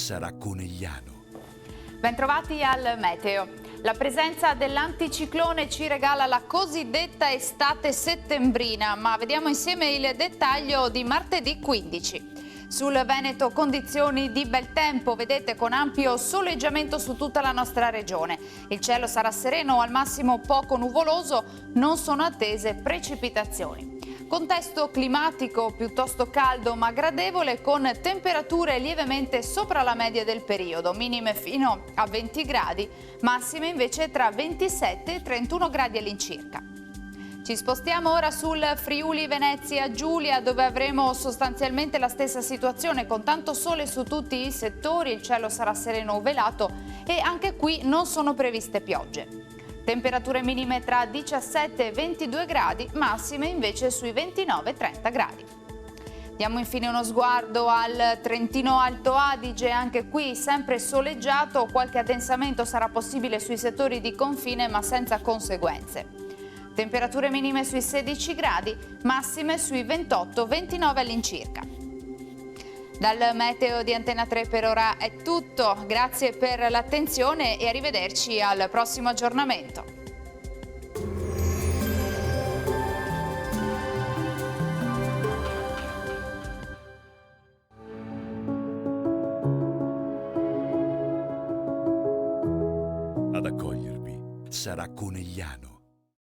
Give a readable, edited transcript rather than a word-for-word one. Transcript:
sarà Conegliano. Bentrovati al Meteo. La presenza dell'anticiclone ci regala la cosiddetta estate settembrina, ma vediamo insieme il dettaglio di martedì 15. Sul Veneto condizioni di bel tempo, vedete, con ampio soleggiamento su tutta la nostra regione. Il cielo sarà sereno, al massimo poco nuvoloso, non sono attese precipitazioni. Contesto climatico piuttosto caldo ma gradevole, con temperature lievemente sopra la media del periodo, minime fino a 20 gradi, massime invece tra 27 e 31 gradi all'incirca. Ci spostiamo ora sul Friuli Venezia Giulia, dove avremo sostanzialmente la stessa situazione, con tanto sole su tutti i settori, il cielo sarà sereno o velato e anche qui non sono previste piogge. Temperature minime tra 17 e 22 gradi, massime invece sui 29-30 gradi. Diamo infine uno sguardo al Trentino Alto Adige, anche qui sempre soleggiato, qualche addensamento sarà possibile sui settori di confine ma senza conseguenze. Temperature minime sui 16 gradi, massime sui 28-29 all'incirca. Dal Meteo di Antena 3 per ora è tutto, grazie per l'attenzione e arrivederci al prossimo aggiornamento. Ad accogliervi sarà Conegliano.